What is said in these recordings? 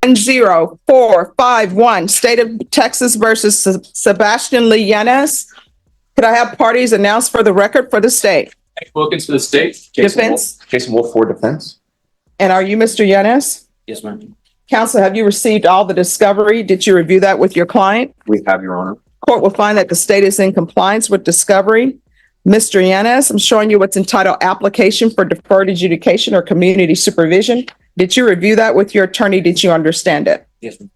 10451, State of Texas versus Sebastian Lee Yanez. Could I have parties announced for the record for the state? Hank Wilkins for the state. Defense. Jason Wolf for defense. And are you Mr. Yanez? Yes, ma'am. Counsel, have you received all the discovery? Did you review that with your client? We have, Your Honor. Court will find that the state is in compliance with discovery. Mr. Yanez, I'm showing you what's entitled application for deferred adjudication or community supervision. Did you review that with your attorney? Did you understand it? Yes, ma'am.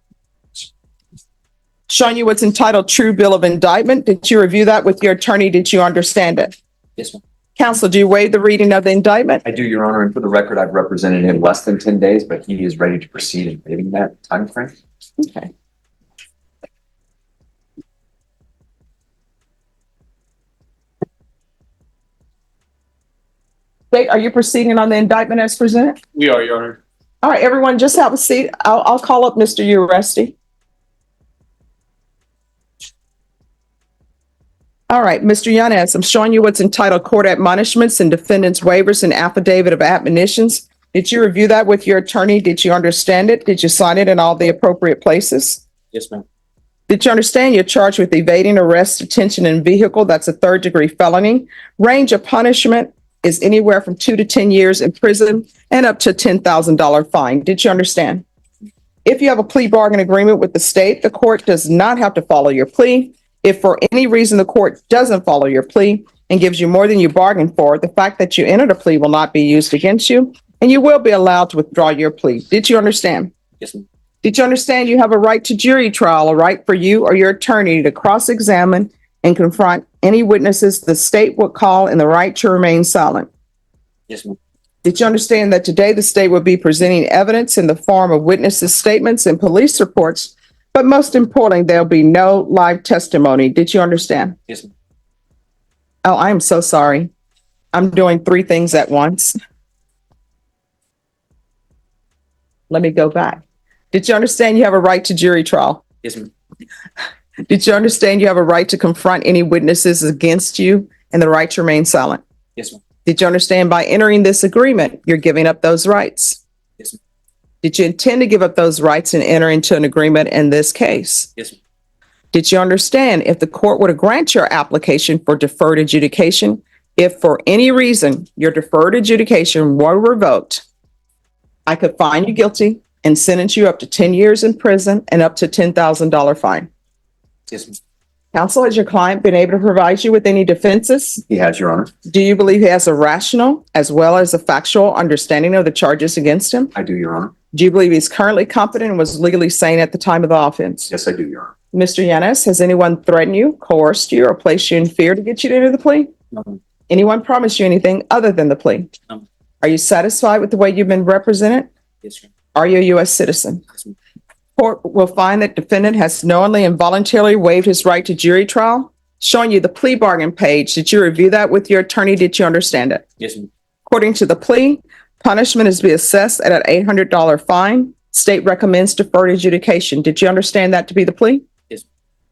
Showing you what's entitled true bill of indictment. Did you review that with your attorney? Did you understand it? Yes, ma'am. Counsel, do you waive the reading of the indictment? I do, Your Honor, and for the record, I've represented him less than 10 days, but he is ready to proceed in waiving that time frame. Okay. State, are you proceeding on the indictment as presented? We are, Your Honor. All right, everyone, just have a seat. I'll call up Mr. Uresti. All right, Mr. Yanez, I'm showing you what's entitled court admonishments and defendant's waivers and affidavit of admonitions. Did you review that with your attorney? Did you understand it? Did you sign it in all the appropriate places? Yes, ma'am. Did you understand you're charged with evading arrest, detention, and vehicle? That's a third-degree felony. Range of punishment is anywhere from 2 to 10 years in prison and up to a $10,000 fine. Did you understand? If you have a plea bargain agreement with the state, the court does not have to follow your plea. If for any reason the court doesn't follow your plea and gives you more than you bargained for, the fact that you entered a plea will not be used against you, and you will be allowed to withdraw your plea. Did you understand? Yes, ma'am. Did you understand you have a right to jury trial, a right for you or your attorney to cross-examine and confront any witnesses the state would call, and the right to remain silent? Yes, ma'am. Did you understand that today the state will be presenting evidence in the form of witnesses' statements and police reports, but most importantly, there'll be no live testimony? Did you understand? Yes, ma'am. Oh, I am so sorry. I'm doing 3 things at once. Let me go back. Did you understand you have a right to jury trial? Yes, ma'am. Did you understand you have a right to confront any witnesses against you and the right to remain silent? Yes, ma'am. Did you understand by entering this agreement, you're giving up those rights? Yes, ma'am. Did you intend to give up those rights and enter into an agreement in this case? Yes, ma'am. Did you understand if the court were to grant your application for deferred adjudication, if for any reason your deferred adjudication were revoked, I could find you guilty and sentence you up to 10 years in prison and up to $10,000 fine? Yes, ma'am. Counsel, has your client been able to provide you with any defenses? He has, Your Honor. Do you believe he has a rational as well as a factual understanding of the charges against him? I do, Your Honor. Do you believe he's currently competent and was legally sane at the time of the offense? Yes, I do, Your Honor. Mr. Yanez, has anyone threatened you, coerced you, or placed you in fear to get you to enter the plea? No, ma'am. Anyone promised you anything other than the plea? No. Are you satisfied with the way you've been represented? Yes, ma'am. Are you a U.S. citizen? Yes, ma'am. Court will find that defendant has knowingly and voluntarily waived his right to jury trial. Showing you the plea bargain page. Did you review that with your attorney? Did you understand it? Yes, ma'am. According to the plea, punishment is to be assessed at an $800 fine. State recommends deferred adjudication. Did you understand that to be the plea? Yes.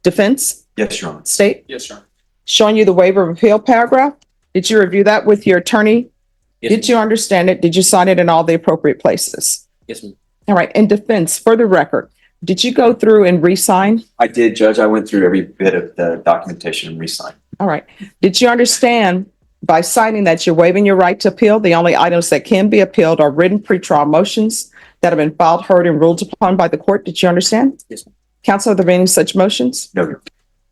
Defense? Yes, Your Honor. State? Yes, Your Honor. Showing you the waiver of appeal paragraph. Did you review that with your attorney? Yes, Did you understand it? Did you sign it in all the appropriate places? Yes, ma'am. All right. In defense, for the record, did you go through and re-sign? I did, Judge. I went through every bit of the documentation and re-signed. All right. Did you understand by signing that you're waiving your right to appeal? The only items that can be appealed are written pretrial motions that have been filed, heard, and ruled upon by the court. Did you understand? Yes, ma'am. Counsel, are there any such motions? No, Your Honor.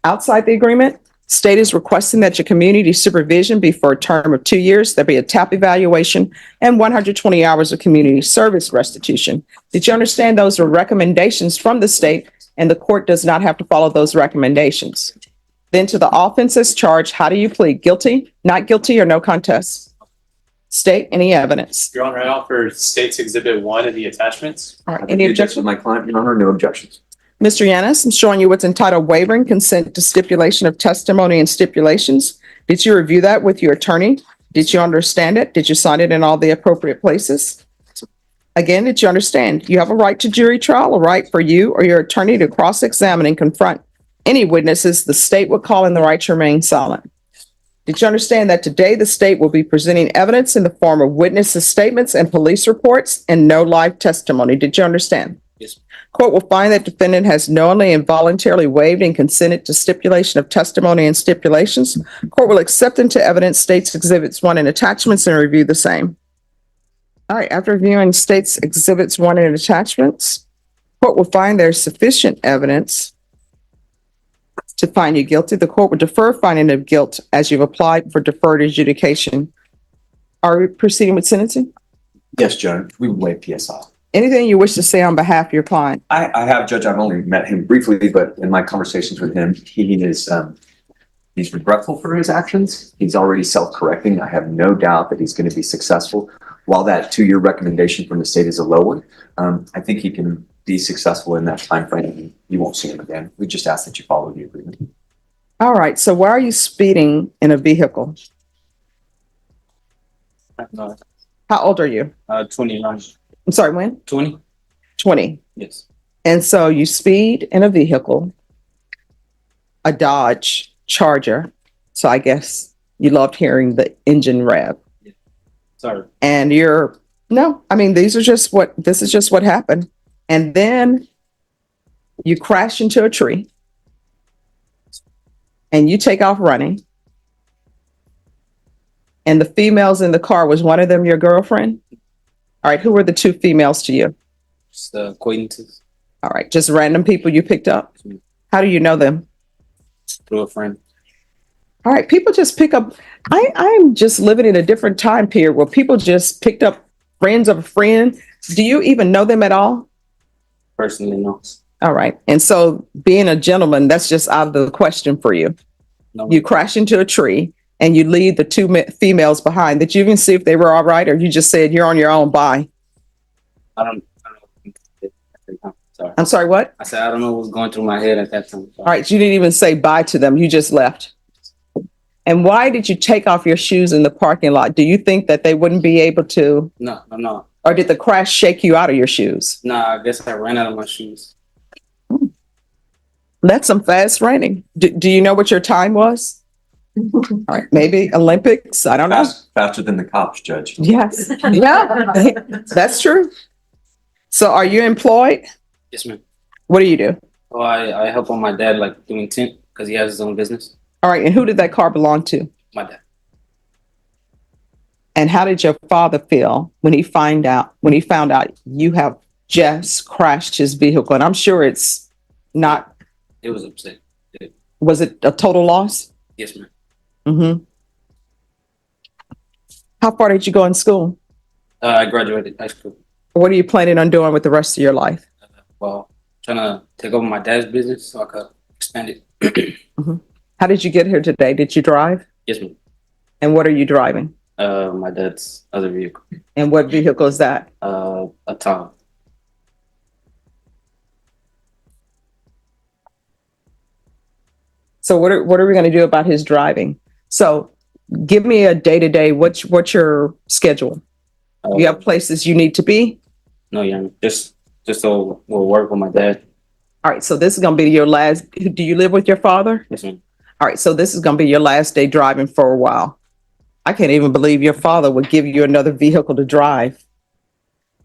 Outside the agreement, state is requesting that your community supervision be for a term of 2 years. There'll be a TAP evaluation and 120 hours of community service restitution. Did you understand those are recommendations from the state and the court does not have to follow those recommendations? Then to the offenses charged, how do you plead? Guilty, not guilty, or no contest? State, any evidence? Your Honor, I offer State's Exhibit 1 in the attachments. All right, I've any reviewed this objection? with my client, Your Honor. No objections. Mr. Yanez, I'm showing you what's entitled waiving consent to stipulation of testimony and stipulations. Did you review that with your attorney? Did you understand it? Did you sign it in all the appropriate places? Again, did you understand? You have a right to jury trial, a right for you or your attorney to cross-examine and confront any witnesses the state would call in the right to remain silent. Did you understand that today the state will be presenting evidence in the form of witnesses' statements and police reports and no live testimony? Did you understand? Yes. Court will find that defendant has knowingly and voluntarily waived and consented to stipulation of testimony and stipulations. Court will accept into evidence State's Exhibits 1 and attachments and review the same. All right, after reviewing State's Exhibits 1 and attachments, court will find there's sufficient evidence to find you guilty. The court will defer finding of guilt as you've applied for deferred adjudication. Are we proceeding with sentencing? Yes, Judge, we would waive PSI. Anything you wish to say on behalf of your client? I have, Judge, I've only met him briefly, but in my conversations with him, he's regretful for his actions. He's already self-correcting. I have no doubt that he's going to be successful. While that 2-year recommendation from the state is a low one, I think he can be successful in that timeframe, and you won't see him again. We just ask that you follow the agreement. All right, so why are you speeding in a vehicle? No, How old are you? 29. I'm sorry, when? 20? 20. Yes. And so you speed in a vehicle, a Dodge Charger. So I guess you loved hearing the engine rev. Sorry. And this is just what happened. And then you crash into a tree and you take off running. And the females in the car, was one of them your girlfriend? All right, who were the 2 females to you? Just acquaintances All right, just random people you picked up. How do you know them? through a friend. All right, people just pick up. I'm just living in a different time period where people just picked up friends of a friend. Do you even know them at all? Personally, no. All right. And so being a gentleman, that's just out of the question for you. No. You crash into a tree and you leave the 2 females behind. Did you even see if they were all right, or you just said you're on your own, bye? I don't know. Sorry. I'm sorry, what? I said, I don't know what was going through my head at that time. All right. You didn't even say bye to them. You just left. And why did you take off your shoes in the parking lot? Do you think that they wouldn't be able to, No. or did the crash shake you out of your shoes? I guess I ran out of my shoes. That's some fast running. Do you know what your time was? All right, maybe Olympics. I don't know. Faster than the cops, Judge. Yes. Yeah, that's true. So are you employed? Yes, ma'am. What do you do? Well, I help on my dad, like doing tent, because he has his own business. All right. And who did that car belong to? My dad. And how did your father feel when he found out you have just crashed his vehicle? And I'm sure it's not. It was upset. Was it a total loss? Yes, ma'am. Mm-hmm. How far did you go in school? I graduated high school. What are you planning on doing with the rest of your life? Well, trying to take over my dad's business so I could expand it. Mm-hmm. How did you get here today? Did you drive? Yes, ma'am. And what are you driving? My dad's other vehicle. And what vehicle is that? A Tom. So what are we going to do about his driving? So give me a day-to-day. What's your schedule? You have places you need to be? No, yeah, just so we'll work with my dad. All right. So this is going to be your last. Do you live with your father? Yes, ma'am. All right. So this is going to be your last day driving for a while. I can't even believe your father would give you another vehicle to drive.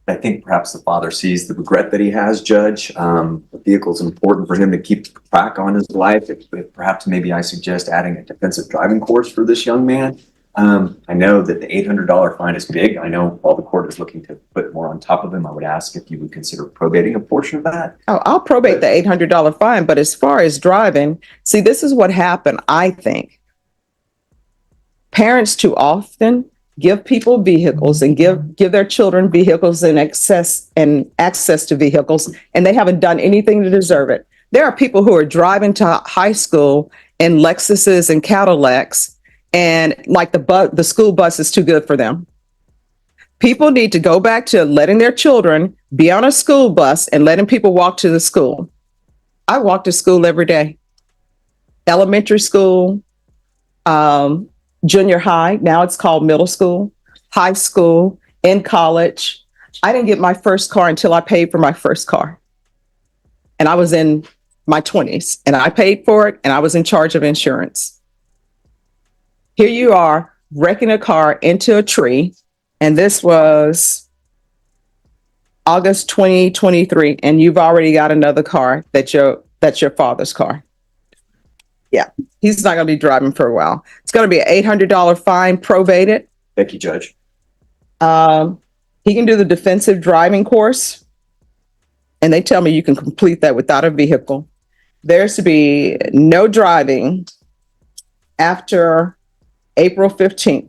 I think perhaps the father sees the regret that he has, Judge. The vehicle's important for him to keep track on his life. If perhaps maybe I suggest adding a defensive driving course for this young man. I know that the $800 fine is big. I know while the court is looking to put more on top of him, I would ask if you would consider probating a portion of that. Oh, I'll probate the $800 fine. But as far as driving, see, this is what happened, I think. Parents too often give people vehicles and give their children vehicles and access to vehicles, and they haven't done anything to deserve it. There are people who are driving to high school in Lexuses and Cadillacs, and like the school bus is too good for them. People need to go back to letting their children be on a school bus and letting people walk to the school. I walk to school every day. Elementary school, junior high, now it's called middle school, high school, in college. I didn't get my first car until I paid for my first car. And I was in my 20s and I paid for it and I was in charge of insurance. Here you are wrecking a car into a tree. And this was August 2023, and you've already got another car that's your father's car. Yeah, he's not going to be driving for a while. It's going to be an $800 fine, prorated. Thank you, Judge. He can do the defensive driving course, and they tell me you can complete that without a vehicle. There's to be no driving after April 15th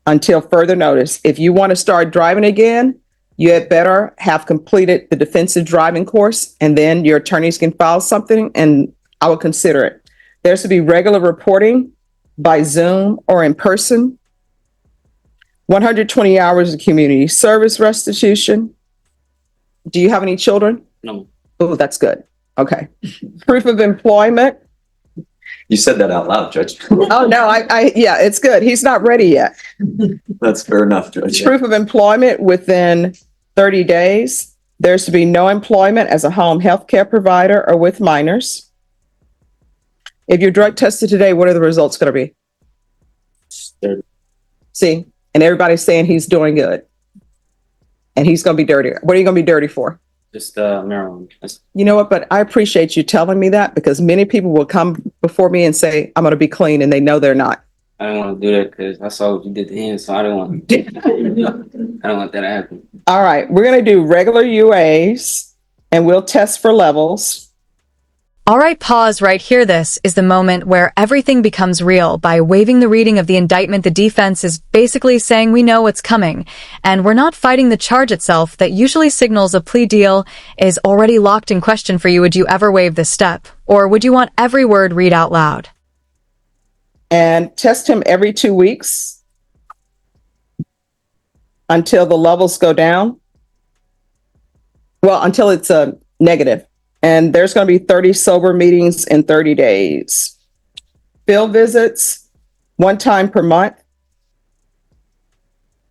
until further notice. If you want to start driving again, you had better have completed the defensive driving course, and then your attorneys can file something and I will consider it. There's to be regular reporting by Zoom or in person. 120 hours of community service restitution. Do you have any children? No. Oh, that's good. Okay. Proof of employment. You said that out loud, Judge. Oh, no, yeah, it's good. He's not ready yet. That's fair enough, Judge. Proof of employment within 30 days. There's to be no employment as a home health care provider or with minors. If you're drug tested today, what are the results going to be? They're- See, and everybody's saying he's doing good. And he's going to be dirty. What are you going to be dirty for? Just marijuana. You know what? But I appreciate you telling me that, because many people will come before me and say, I'm going to be clean, and they know they're not. I don't want to do that because I saw what you did to him, so I don't want that to happen. All right. We're going to do regular UAs and we'll test for levels. All right, pause right here. This is the moment where everything becomes real. By waiving the reading of the indictment, the defense is basically saying we know what's coming, and we're not fighting the charge itself that usually signals a plea deal is already locked in question for you. Would you ever waive this step, or would you want every word read out loud? And test him every 2 weeks until the levels go down. Well, until it's a negative. And there's going to be 30 sober meetings in 30 days. Field visits, 1 time per month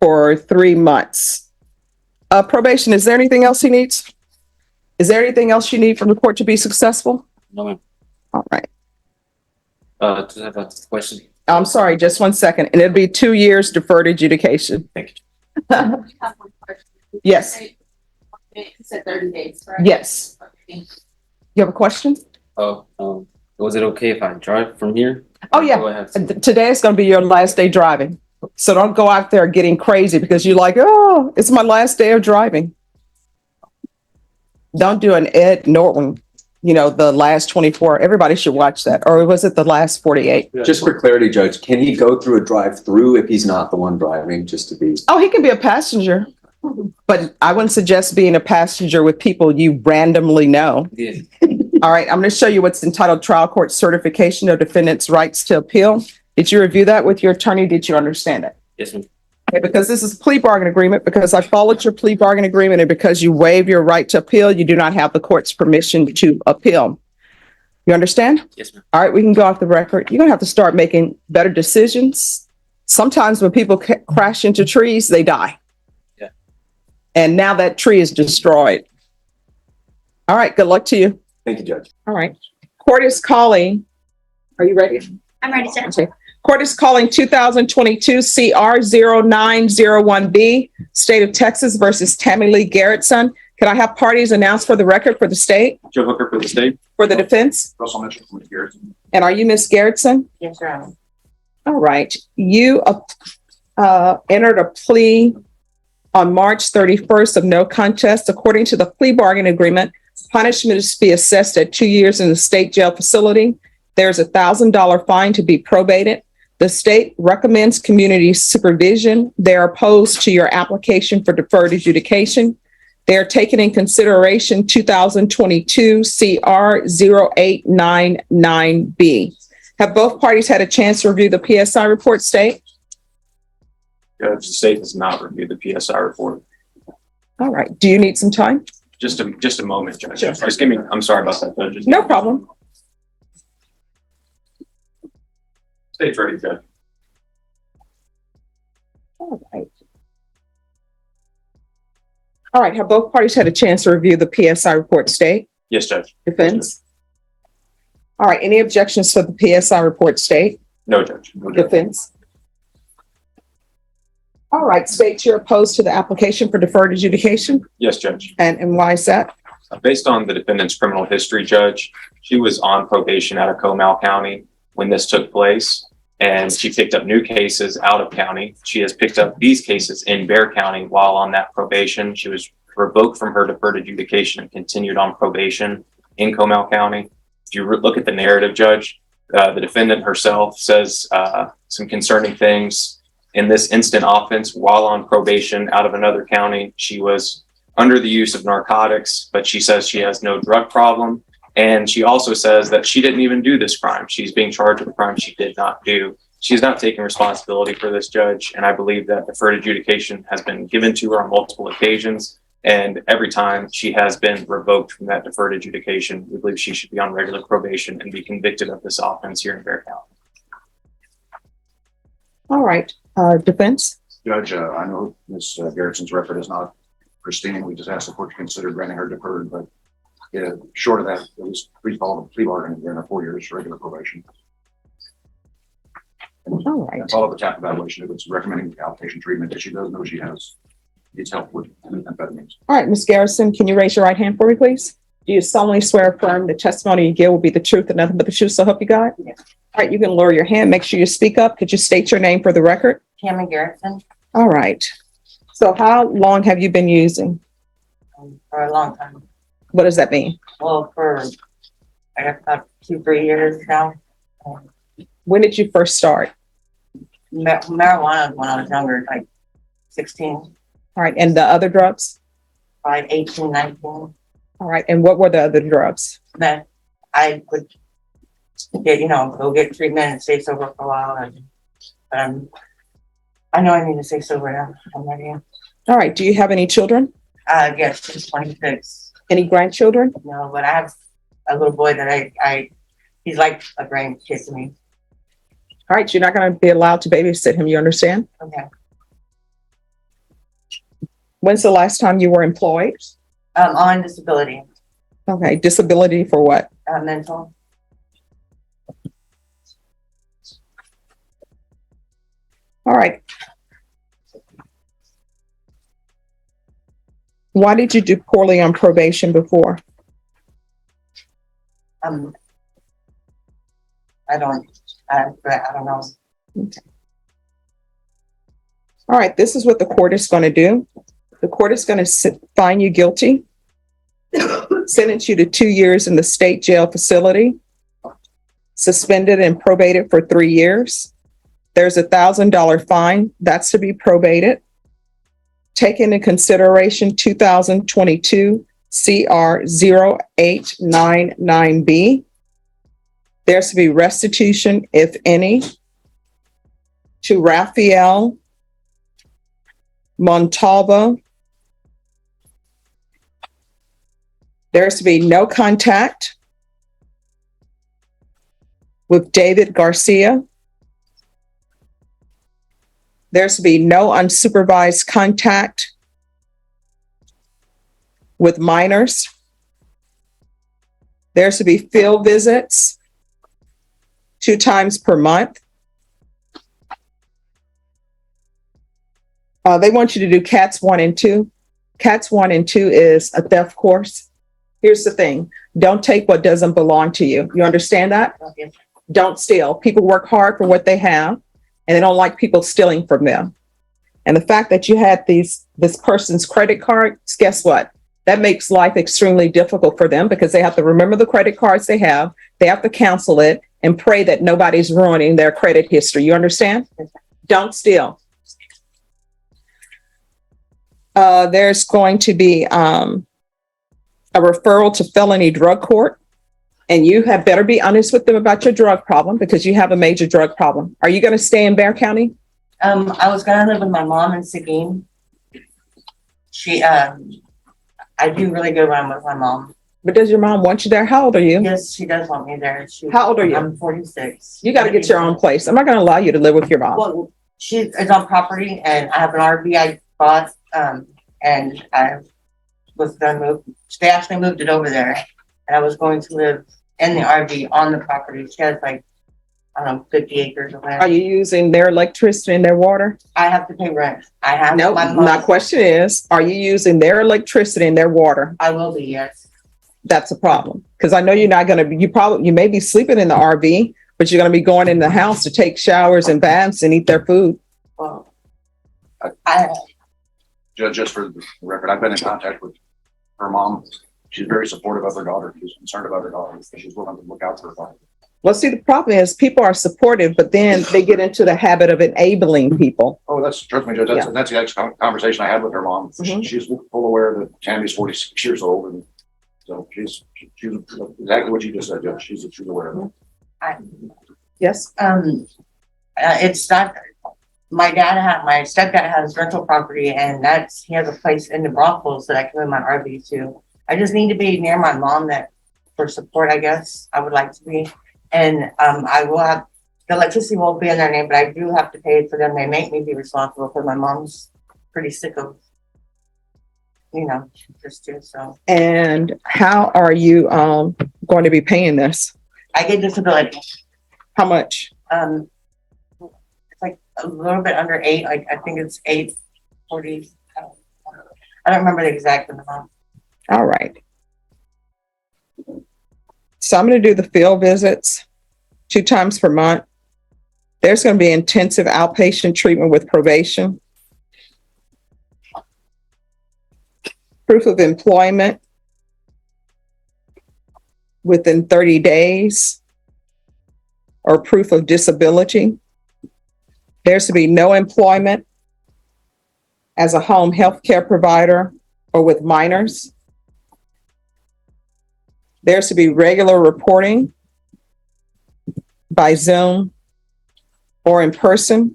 for 3 months. Probation, is there anything else he needs? Is there anything else you need from the court to be successful? No, ma'am. All right. Just have a question. I'm sorry, just 1 second. And it'll be 2 years deferred adjudication. Thank you. Yes, You said 30 days, right? yes. Okay. You have a question? Was it okay if I drive from here? Oh, yeah. Do I have to- Today is going to be your last day driving. So don't go out there getting crazy because you're like, oh, it's my last day of driving. Don't do an Ed Norton, the last 24. Everybody should watch that. Or was it the last 48? Just for clarity, Judge, can he go through a drive-through if he's not the one driving, just to be? Oh, he can be a passenger. But I wouldn't suggest being a passenger with people you randomly know. Yeah. All right, I'm going to show you what's entitled Trial Court Certification of Defendant's Rights to Appeal. Did you review that with your attorney? Did you understand it? Yes, ma'am. Okay, because this is a plea bargain agreement, because I followed your plea bargain agreement, and because you waive your right to appeal, you do not have the court's permission to appeal. You understand? Yes, ma'am. All right, we can go off the record. You're going to have to start making better decisions. Sometimes when people crash into trees, they die. Yeah. And now that tree is destroyed. All right, good luck to you. Thank you, Judge. All right. Court is calling. Are you ready? I'm ready, Judge. Okay. Court is calling 2022 CR 0901B, State of Texas versus Tammy Lee Garrettson. Can I have parties announced for the record for the state, Joe Hooker for the state. for the defense? Russell Mitchell from Garrettson. And are you Miss Garrettson? Yes, Your Honor. All right. You entered a plea on March 31st of no contest. According to the plea bargain agreement, punishment is to be assessed at 2 years in the state jail facility. There's a $1,000 fine to be probated. The state recommends community supervision. They're opposed to your application for deferred adjudication. They're taking in consideration 2022 CR 0899B. Have both parties had a chance to review the PSI report, state? The state has not reviewed the PSI report. All right. Do you need some time? Just a moment, Judge. Sure. Just give me, I'm sorry about that, Judge. No problem. State's ready, Judge. All right. All right. Have both parties had a chance to review the PSI report, state? Yes, Judge. Defense? All right. Any objections to the PSI report, state? No, Judge. No, Judge. Defense? All right, state you're opposed to the application for deferred adjudication, Yes, Judge. and why is that? Based on the defendant's criminal history, Judge, she was on probation out of Comal County when this took place, and she picked up new cases out of county. She has picked up these cases in Bexar County while on that probation. She was revoked from her deferred adjudication and continued on probation in Comal County. If you look at the narrative, Judge, the defendant herself says some concerning things. In this instant offense, while on probation out of another county, she was under the use of narcotics, but she says she has no drug problem. And she also says that she didn't even do this crime. She's being charged with a crime she did not do. She's not taking responsibility for this, Judge. And I believe that deferred adjudication has been given to her on multiple occasions. And every time she has been revoked from that deferred adjudication, we believe she should be on regular probation and be convicted of this offense here in Bexar County. All right, defense? Judge, I know Ms. Garrettson's record is not pristine. We just asked the court to consider granting her deferred, but short of that, it was plea bargaining during her 4 years regular probation. And All right. follow the TAP evaluation. It was recommending outpatient treatment that she does know she needs help with amphetamines. All right, Ms. Garrettson, can you raise your right hand for me, please? Do you solemnly swear or affirm the testimony you give will be the truth and nothing but the truth, so help you God? Yes. All right, you can lower your hand. Make sure you speak up. Could you state your name for the record? Tammy Garrettson, All right. So how long have you been using? for a long time. What does that mean? Well, for I guess about 2-3 years now. When did you first start? Marijuana when I was younger, like 16, All right, and the other drugs? 18, 19. All right, and what were the other drugs? Then I would get, go get treatment and stay sober for a while. But I know I need to stay sober now. I'm ready. All right, do you have any children? Yes, she's 26. Any grandchildren? No, but I have a little boy that he's like a grandkid to me. All right, you're not going to be allowed to babysit him, you understand? Okay. When's the last time you were employed? On disability, Okay, disability for what? mental. All right. Why did you do poorly on probation before? I don't know. All right, this is what the court is going to do. The court is going to find you guilty, sentence you to 2 years in the state jail facility, suspended and probated for 3 years. There's $1,000 fine. That's to be probated. Take into consideration 2022 CR 0899B. There's to be restitution, if any, to Raphael Montalvo. There's to be no contact with David Garcia. There's to be no unsupervised contact with minors. There's to be field visits 2 times per month. They want you to do CATS 1 and 2. CATS 1 and 2 is a theft course. Here's the thing. Don't take what doesn't belong to you. You understand that? Okay. Don't steal. People work hard for what they have, and they don't like people stealing from them. And the fact that you had this person's credit cards, guess what? That makes life extremely difficult for them because they have to remember the credit cards they have. They have to cancel it and pray that nobody's ruining their credit history. You understand? Don't steal. There's going to be a referral to felony drug court. And you had better be honest with them about your drug problem because you have a major drug problem. Are you going to stay in Bexar County? I was gonna live with my mom in Seguin. I do really good when I'm with my mom. But does your mom want you there? How old are you? Yes, she does want me there. How old are you? I'm 46. You got to get your own place. I'm not going to allow you to live with your mom. Well, she is on property, and I have an RV I bought, and I was gonna move. They actually moved it over there, and I was going to live in the RV on the property. She has like I don't know, 50 acres of Are land. you using their electricity and their water? I have to pay rent. I have No, my my mom. question is, are you using their electricity and their water? I will be, yes. That's a problem. Because I know you're not gonna be, you may be sleeping in the RV, but you're gonna be going in the house to take showers and baths and eat their food. Well, I, Judge, just for the record, I've been in contact with her mom. She's very supportive of her daughter. She's concerned about her daughter. She's willing to look out for her daughter. Well, see, the problem is people are supportive, but then they get into the habit of enabling people. Oh, trust me, Judge, that's the actual conversation I had with her mom. Mhm. She's full aware that Tammy's 46 years old, and so she's exactly what you just said, Judge. She's aware of it. Yes? it's not, my stepdad has rental property, and he has a place in the Broncos that I can move my RV to. I just need to be near my mom for support, I guess. I would like to be. And I will have, the electricity won't be in their name, but I do have to pay for them. They make me be responsible because my mom's pretty sick of, just too, so. And how are you going to be paying this? I get disability. How much? It's like a little bit under 8, like I think it's 840. I don't remember the exact amount. All right. So I'm going to do the field visits 2 times per month. There's going to be intensive outpatient treatment with probation. Proof of employment within 30 days or proof of disability. There's to be no employment as a home health care provider or with minors. There's to be regular reporting by Zoom or in person.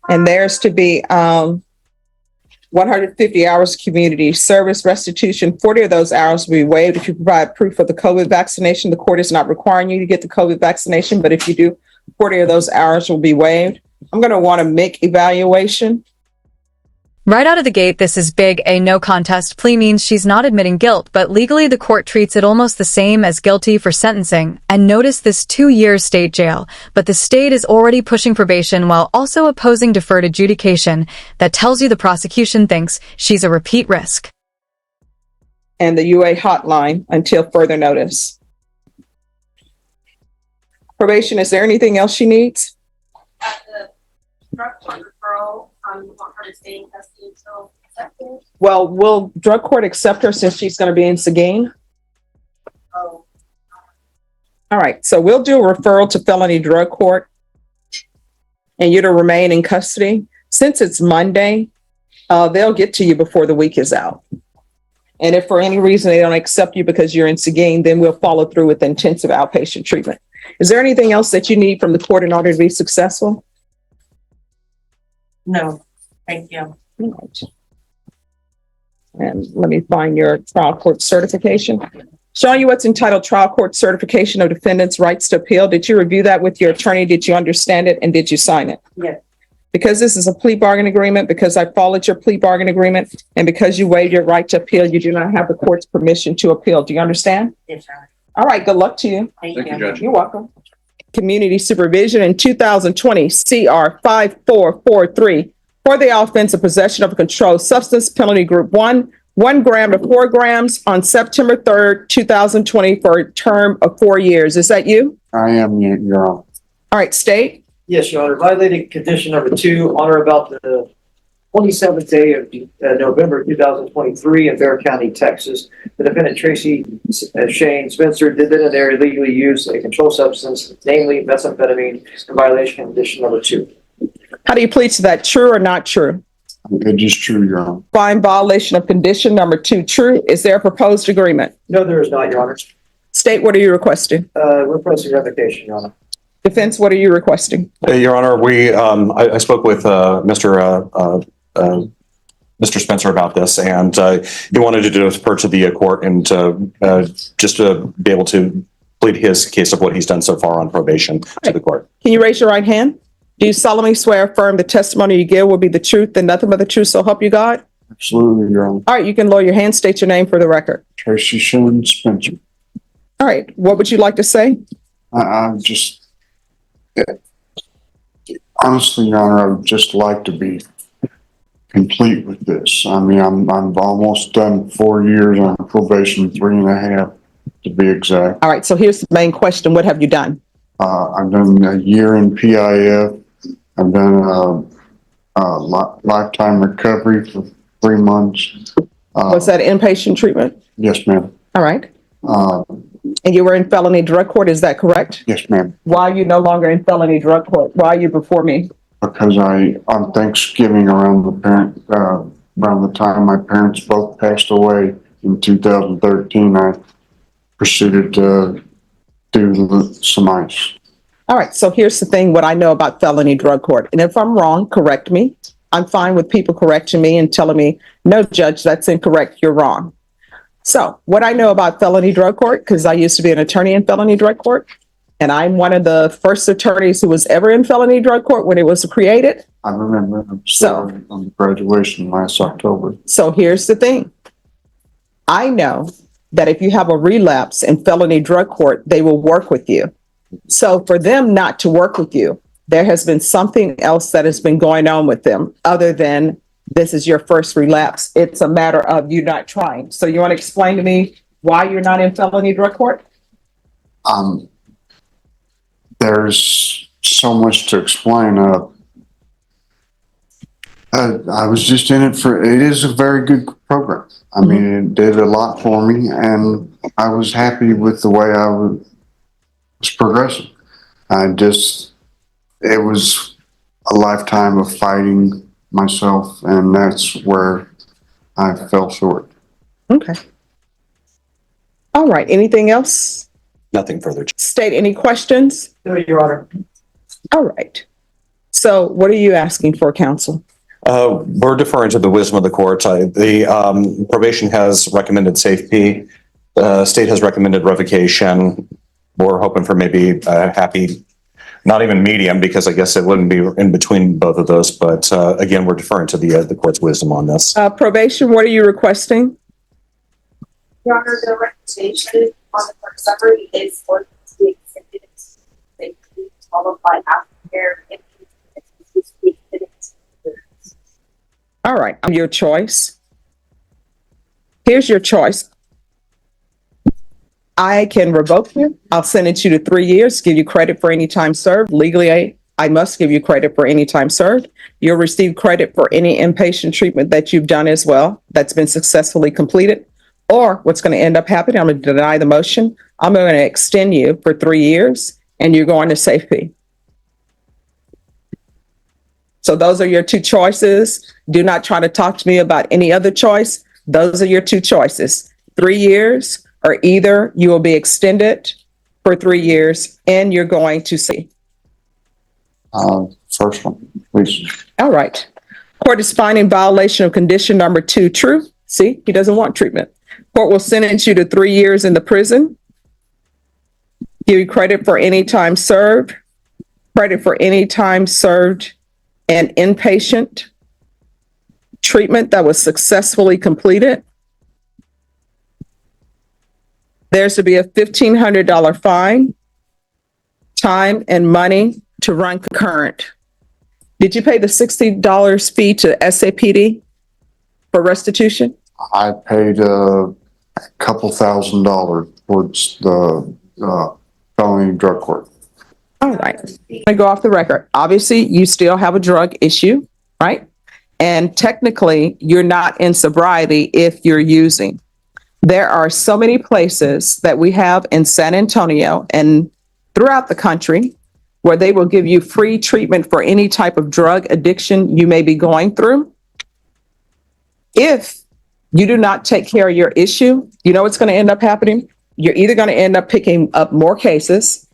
And there's to be 150 hours of community service restitution. 40 of those hours will be waived if you provide proof of the COVID vaccination. The court is not requiring you to get the COVID vaccination, but if you do, 40 of those hours will be waived. I'm going to want a MIC evaluation. Right out of the gate, this is big. A no contest plea means she's not admitting guilt, but legally the court treats it almost the same as guilty for sentencing. And notice this 2-year state jail, but the state is already pushing probation while also opposing deferred adjudication. That tells you the prosecution thinks she's a repeat risk. And the UA hotline until further notice. Probation, is there anything else she needs? At the drug court referral, you want her to stay in custody until accepted? Well, will drug court accept her since she's going to be in Seguin? Oh, All right, so we'll do a referral to felony drug court and you to remain in custody. Since it's Monday, they'll get to you before the week is out. And if for any reason they don't accept you because you're in Seguin, then we'll follow through with intensive outpatient treatment. Is there anything else that you need from the court in order to be successful? No, thank you. All right. And let me find your trial court certification. Showing you what's entitled Trial Court Certification of Defendant's Rights to Appeal. Did you review that with your attorney? Did you understand it? And did you sign it? Yes. Because this is a plea bargain agreement, because I followed your plea bargain agreement, and because you waived your right to appeal, you do not have the court's permission to appeal. Do you understand? Yes, sir. All right, good luck to you. Thank Thank you, you. Judge. You're welcome. Community supervision in 2020 CR 5443 for the offense of possession of a controlled substance, penalty group 1 gram to 4 grams on September 3rd, 2020 for a term of 4 years. Is that you? I am, Your Honor. All right, state. Yes, Your Honor. Violating condition number 2 on or about the 27th day of November 2023 in Bexar County, Texas. The defendant, Tracy Shane Spencer, did then and there illegally use a controlled substance, namely methamphetamine, in violation of condition number 2. How do you plead to that? True or not true? It is true, Your Honor. Find violation of condition number 2 true. Is there a proposed agreement? No, there is not, Your Honor. State, what are you requesting? Requesting revocation, Your Honor. Defense, what are you requesting? Your Honor, I spoke with Mr. Spencer about this, and he wanted to defer to the court and just to be able to plead his case of what he's done so far on probation to the court. Can you raise your right hand? Do you solemnly swear affirm the testimony you give will be the truth and nothing but the truth, so help you God? Absolutely, Your Honor. All right, you can lower your hand, state your name for the record. Tracy Shane Spencer. All right, what would you like to say? I'm just, honestly, Your Honor, I would just like to be complete with this. I mean, I'm almost done 4 years on probation, 3.5 to be exact. All right, so here's the main question. What have you done? I've done a year in PIF. I've done lifetime recovery for 3 months. Was that inpatient treatment? Yes, ma'am. All right. Uh, And you were in felony drug court, is that correct? yes, ma'am. Why are you no longer in felony drug court? Why are you before me? Because on Thanksgiving around the time my parents both passed away in 2013, I proceeded to do some ice. All right, so here's the thing, what I know about felony drug court. And if I'm wrong, correct me. I'm fine with people correcting me and telling me, no, judge, that's incorrect, you're wrong. So what I know about felony drug court, because I used to be an attorney in felony drug court, and I'm one of the first attorneys who was ever in felony drug court when it was created. I remember on graduation last October. So here's the thing. I know that if you have a relapse in felony drug court, they will work with you. So for them not to work with you, there has been something else that has been going on with them other than this is your first relapse. It's a matter of you not trying. So you want to explain to me why you're not in felony drug court? There's so much to explain. I was just in it it is a very good program. I mean, it did a lot for me, and I was happy with the way I was progressing. It was a lifetime of fighting myself, and that's where I fell short. Okay. All right. Anything else? Nothing further. State any questions? No, Your Honor. All right. So what are you asking for, counsel? We're deferring to the wisdom of the court. The probation has recommended safety. The state has recommended revocation. We're hoping for maybe a happy, not even medium, because I guess it wouldn't be in between both of those. But again, we're deferring to the court's wisdom on this. Probation, what are you requesting? Your Honor, the recommendation on the first summary is for to be extended safely, followed by aftercare and to be extended. All right, your choice. Here's your choice. I can revoke you. I'll sentence you to 3 years, give you credit for any time served. Legally, I must give you credit for any time served. You'll receive credit for any inpatient treatment that you've done as well that's been successfully completed. Or what's going to end up happening, I'm going to deny the motion. I'm going to extend you for 3 years, and you're going to safety. So those are your two choices. Do not try to talk to me about any other choice. Those are your two choices. 3 years, or either you will be extended for 3 years and you're going to see. First one, please. All right. Court is finding violation of condition number 2 true. See, he doesn't want treatment. Court will sentence you to 3 years in the prison. Give you credit for any time served, credit for any time served and inpatient treatment that was successfully completed. There's to be a $1,500 fine, time and money to run concurrent. Did you pay the $60 fee to SAPD for restitution? I paid a couple $1,000 towards the felony drug court. All right. I go off the record. Obviously, you still have a drug issue, right? And technically, you're not in sobriety if you're using. There are so many places that we have in San Antonio and throughout the country where they will give you free treatment for any type of drug addiction you may be going through. If you do not take care of your issue, you know what's going to end up happening? You're either going to end up picking up more cases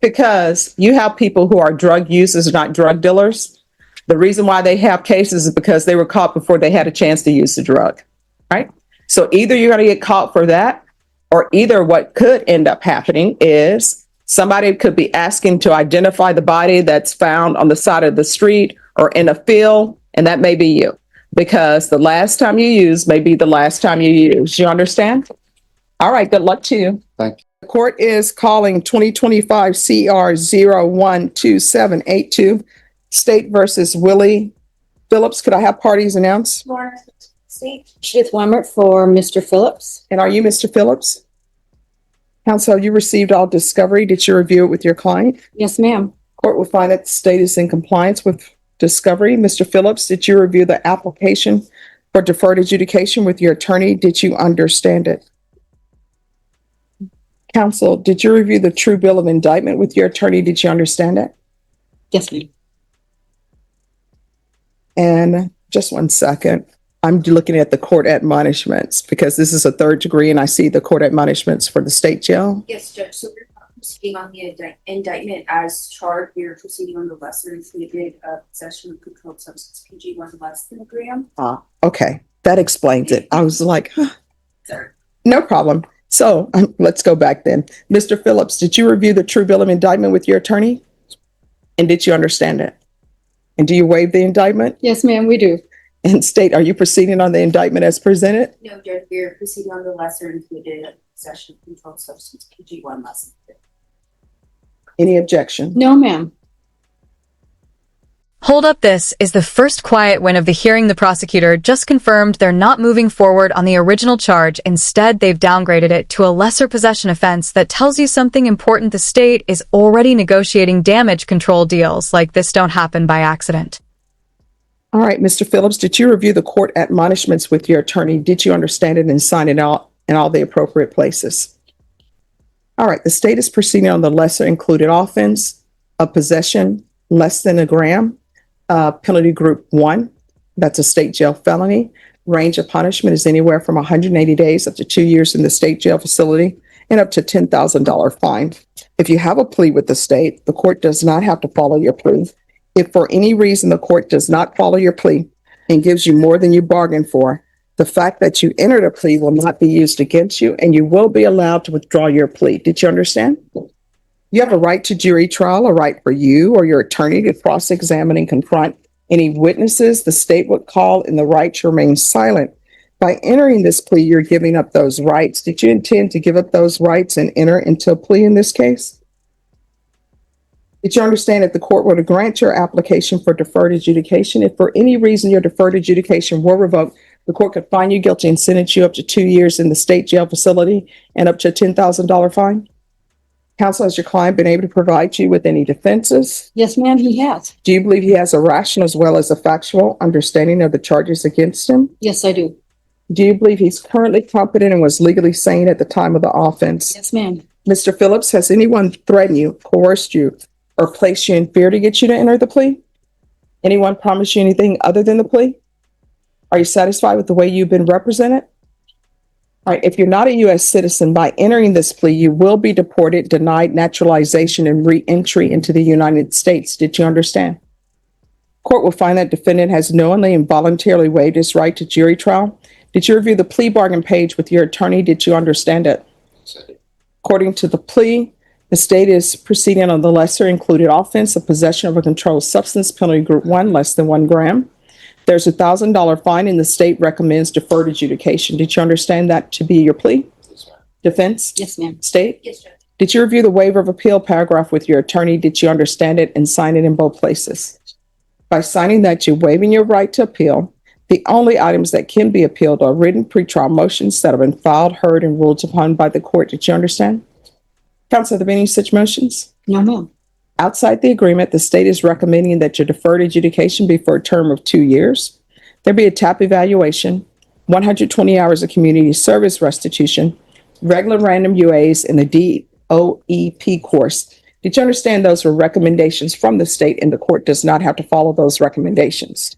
because you have people who are drug users, not drug dealers. The reason why they have cases is because they were caught before they had a chance to use the drug, right? So either you're going to get caught for that, or either what could end up happening is somebody could be asking to identify the body that's found on the side of the street or in a field, and that may be you, because the last time you use may be the last time you use. You understand? All right, good luck to you. Thank you. The court is calling 2025 CR 012782, State versus Willie Phillips. Could I have parties announced? Lauren, state. Judith Wemmert for Mr. Phillips. And are you Mr. Phillips? Counsel, you received all discovery. Did you review it with your client? Yes, ma'am. Court will find that the state is in compliance with discovery. Mr. Phillips, did you review the application for deferred adjudication with your attorney? Did you understand it? Counsel, did you review the true bill of indictment with your attorney? Did you understand it? Yes, ma'am. And just one second. I'm looking at the court admonishments because this is a third degree and I see the court admonishments for the state jail. Yes, Judge. So we're not proceeding on the indictment as charged. We're proceeding on the lesser included possession of controlled substance, PG1 less than a gram. Okay, that explains it. I was like, huh. Sorry. No problem. So let's go back then. Mr. Phillips, did you review the true bill of indictment with your attorney? And did you understand it? And do you waive the indictment? Yes, ma'am, we do. And state, are you proceeding on the indictment as presented? No, Judge. We're proceeding on the lesser included possession of controlled substance, PG1 less than a gram. Any objection? No, ma'am. Hold up, this is the first quiet win of the hearing. The prosecutor just confirmed they're not moving forward on the original charge. Instead, they've downgraded it to a lesser possession offense. That tells you something important. The state is already negotiating damage control deals. Like this don't happen by accident. All right, Mr. Phillips, did you review the court admonishments with your attorney? Did you understand it and sign it out in all the appropriate places? All right, the state is proceeding on the lesser included offense of possession less than a gram, penalty group 1. That's a state jail felony. Range of punishment is anywhere from 180 days up to 2 years in the state jail facility and up to $10,000 fine. If you have a plea with the state, the court does not have to follow your plea. If for any reason the court does not follow your plea and gives you more than you bargained for, the fact that you entered a plea will not be used against you and you will be allowed to withdraw your plea. Did you understand? You have a right to jury trial, a right for you or your attorney to cross-examine and confront any witnesses the state would call, and the right to remain silent. By entering this plea, you're giving up those rights. Did you intend to give up those rights and enter into a plea in this case? Did you understand that the court were to grant your application for deferred adjudication? If for any reason your deferred adjudication were revoked, the court could find you guilty and sentence you up to 2 years in the state jail facility and up to a $10,000 fine? Counsel, has your client been able to provide you with any defenses? Yes, ma'am, he has. Do you believe he has a rational as well as a factual understanding of the charges against him? Yes, I do. Do you believe he's currently competent and was legally sane at the time of the offense? Yes, ma'am. Mr. Phillips, has anyone threatened you, coerced you, or placed you in fear to get you to enter the plea? Anyone promised you anything other than the plea? Are you satisfied with the way you've been represented? All right, if you're not a U.S. citizen, by entering this plea, you will be deported, denied naturalization, and re-entry into the United States. Did you understand? Court will find that defendant has knowingly and voluntarily waived his right to jury trial. Did you review the plea bargain page with your attorney? Did you understand it? According to the plea, the state is proceeding on the lesser included offense of possession of a controlled substance, penalty group 1, less than 1 gram. There's a $1,000 fine and the state recommends deferred adjudication. Did you understand that to be your plea? Defense? Yes, ma'am. State? Yes, Judge. Did you review the waiver of appeal paragraph with your attorney? Did you understand it and sign it in both places? By signing that, you're waiving your right to appeal. The only items that can be appealed are written pretrial motions that have been filed, heard, and ruled upon by the court. Did you understand? Counsel, are there any such motions? No, ma'am. Outside the agreement, the state is recommending that your deferred adjudication be for a term of 2 years. There be a TAP evaluation, 120 hours of community service restitution, regular random UAs, and the DOEP course. Did you understand those were recommendations from the state and the court does not have to follow those recommendations?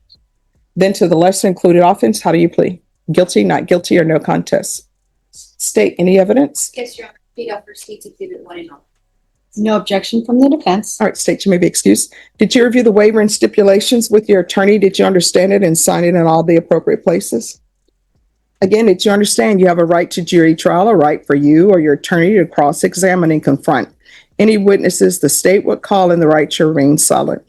Then to the lesser included offense, how do you plead? Guilty, not guilty, or no contest? State, any evidence? Yes, Your Honor. Plead up for State's Exhibit 1 and all. No objection from the defense. All right, state, you may be excused. Did you review the waiver and stipulations with your attorney? Did you understand it and sign it in all the appropriate places? Again, did you understand you have a right to jury trial, a right for you or your attorney to cross-examine and confront any witnesses the state would call in the right to remain silent?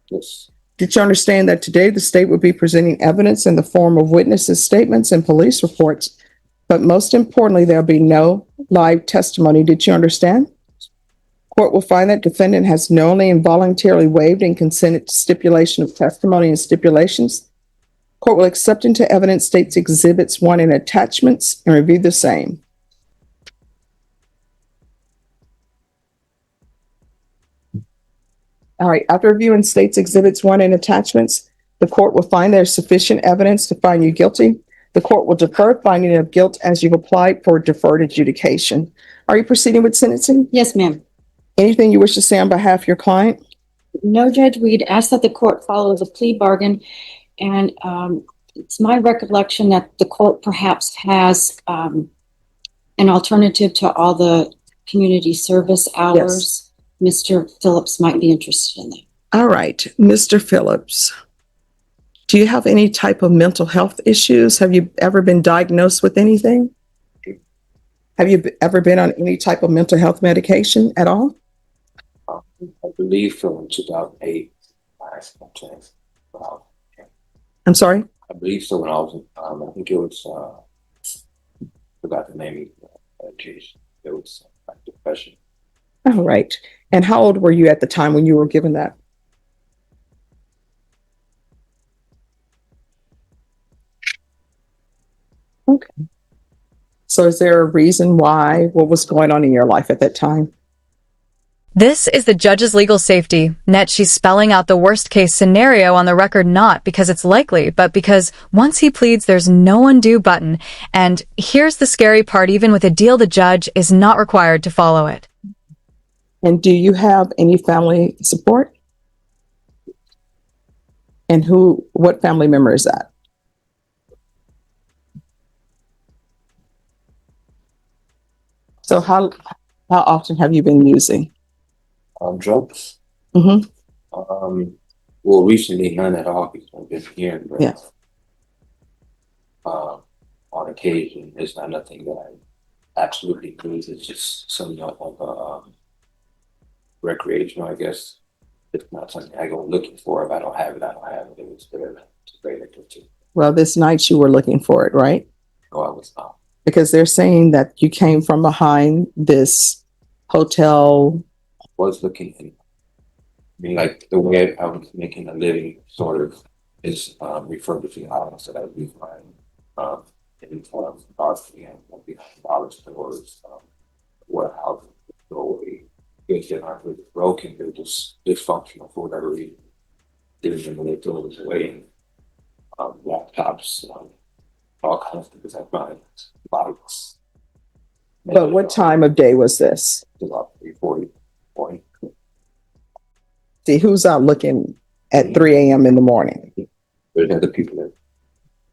Yes. Did you understand that today the state would be presenting evidence in the form of witnesses' statements and police reports, but most importantly, there'll be no live testimony. Did you understand? Court will find that defendant has knowingly and voluntarily waived and consented to stipulation of testimony and stipulations. Court will accept into evidence states exhibits 1 and attachments and review the same. All right, after reviewing states exhibits 1 and attachments, the court will find there's sufficient evidence to find you guilty. The court will defer finding of guilt as you've applied for deferred adjudication. Are you proceeding with sentencing? Yes, ma'am. Anything you wish to say on behalf of your client? No, Judge, we'd ask that the court follow the plea bargain. And it's my recollection that the court perhaps has an alternative to all the community service hours. Mr. Phillips might be interested in that. All right, Mr. Phillips, do you have any type of mental health issues? Have you ever been diagnosed with anything? Have you ever been on any type of mental health medication at all? I believe so in 2008. I'm sorry? I believe so when I was, I think it was, forgot the name of the medication. It was like depression. All right. And how old were you at the time when you were given that? Okay. So is there a reason why, what was going on in your life at that time? This is the judge's legal safety. Net, she's spelling out the worst case scenario on the record, not because it's likely, but because once he pleads, there's no undo button. And here's the scary part, even with a deal, the judge is not required to follow it. And do you have any family support? And what family member is that? So how often have you been using? Drugs. Mm-hmm. Well, recently none at all because I've been here, but Yeah. on occasion, it's not nothing that I absolutely need. It's just somewhat of a recreational, I guess. It's not something I go looking for. If I don't have it, I don't have it. It's very addictive. Well, this night you were looking for it, right? No, I was not. Because they're saying that you came from behind this hotel. Was looking in. I mean, like the way I was making a living sort of is refurbishing items that I would find in Darcy and behind dollar stores, warehouse, doorway. Things that aren't really broken, they're just dysfunctional for whatever reason. Didn't even when they throw those away. Laptops, all kinds of things I find, bikes. But what time of day was this? About 3:40. See, who's out looking at 3 a.m. in the morning? There's other people that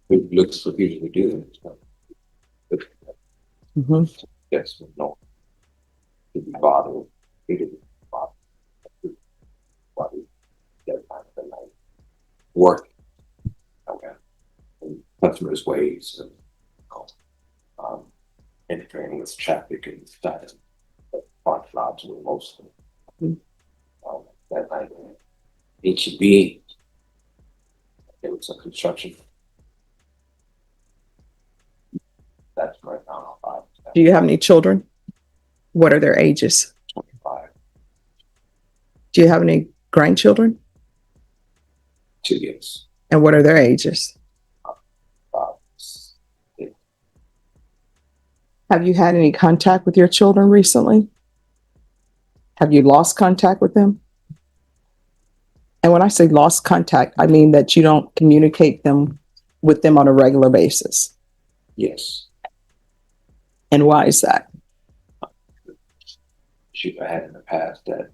who looks for people to do this. Mm-hmm. Yes, no. Didn't bother. He didn't bother. That time of the night. Work. Okay. And customers' ways and interfering with traffic and stuff. Park lots were mostly. That night, HEB, there was some construction. That's right now. Do you have any children? What are their ages? 25. Do you have any grandchildren? 2 years. And what are their ages? Yeah. Have you had any contact with your children recently? Have you lost contact with them? And when I say lost contact, I mean that you don't communicate with them on a regular basis. Yes. And why is that? I had in the past that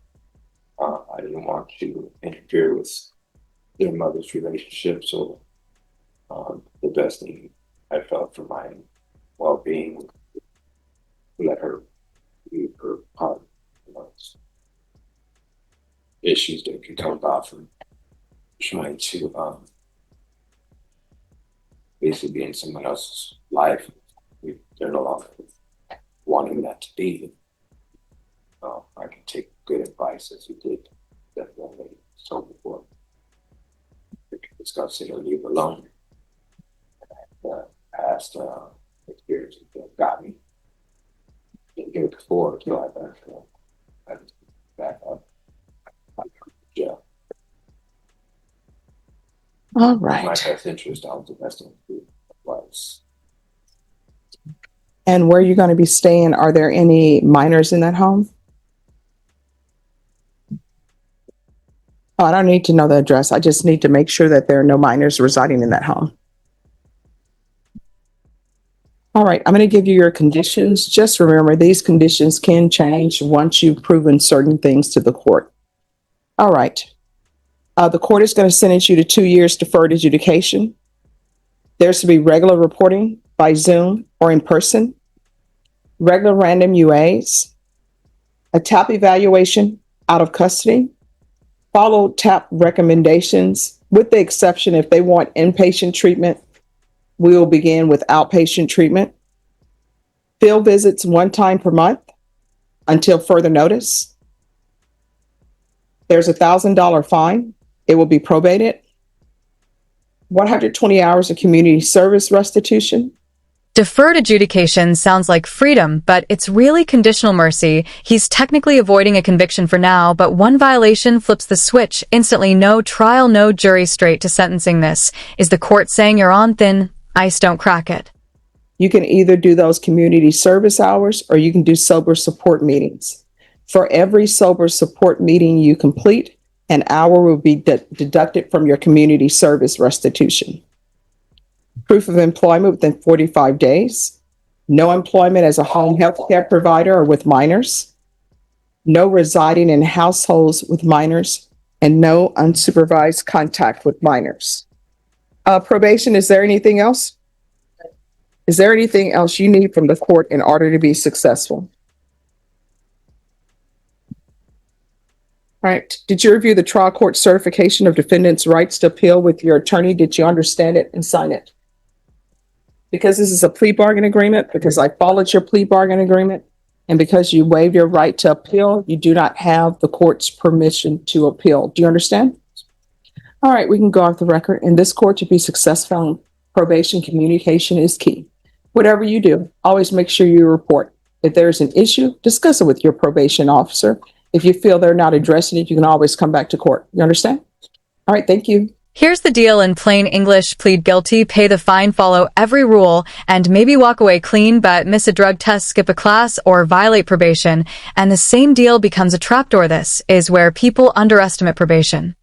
I didn't want to interfere with their mother's relationship. So the best thing I felt for my well-being, let her leave her part. Issues that can come about from trying to basically be in someone else's life. They're no longer wanting that to be. I can take good advice as you did that young lady told before. We can discuss it or leave alone. Past experiences that got me here before, so I back up. Yeah, All in my right. best interest, I was investing in advice. And where are you going to be staying? Are there any minors in that home? Oh, I don't need to know the address. I just need to make sure that there are no minors residing in that home. All right, I'm going to give you your conditions. Just remember, these conditions can change once you've proven certain things to the court. All right. The court is going to sentence you to 2 years deferred adjudication. There's to be regular reporting by Zoom or in person, regular random UAs, a TAP evaluation out of custody, follow TAP recommendations, with the exception if they want inpatient treatment, we will begin with outpatient treatment. Field visits 1 time per month until further notice. There's a $1,000 fine. It will be probated. 120 hours of community service restitution. Deferred adjudication sounds like freedom, but it's really conditional mercy. He's technically avoiding a conviction for now, but one violation flips the switch. Instantly, no trial, no jury, straight to sentencing. This is the court saying you're on thin ice, don't crack it. You can either do those community service hours or you can do sober support meetings. For every sober support meeting you complete, an hour will be deducted from your community service restitution. Proof of employment within 45 days. No employment as a home health care provider or with minors. No residing in households with minors, and no unsupervised contact with minors. Probation, is there anything else? Is there anything else you need from the court in order to be successful? All right. Did you review the trial court certification of defendant's rights to appeal with your attorney? Did you understand it and sign it? Because this is a plea bargain agreement, because I followed your plea bargain agreement, and because you waived your right to appeal, you do not have the court's permission to appeal. Do you understand? All right, we can go off the record. In this court, to be successful in probation, communication is key. Whatever you do, always make sure you report. If there's an issue, discuss it with your probation officer. If you feel they're not addressing it, you can always come back to court. You understand? All right, thank you. Here's the deal in plain English: plead guilty, pay the fine, follow every rule, and maybe walk away clean, but miss a drug test, skip a class, or violate probation, and the same deal becomes a trapdoor. This is where people underestimate probation.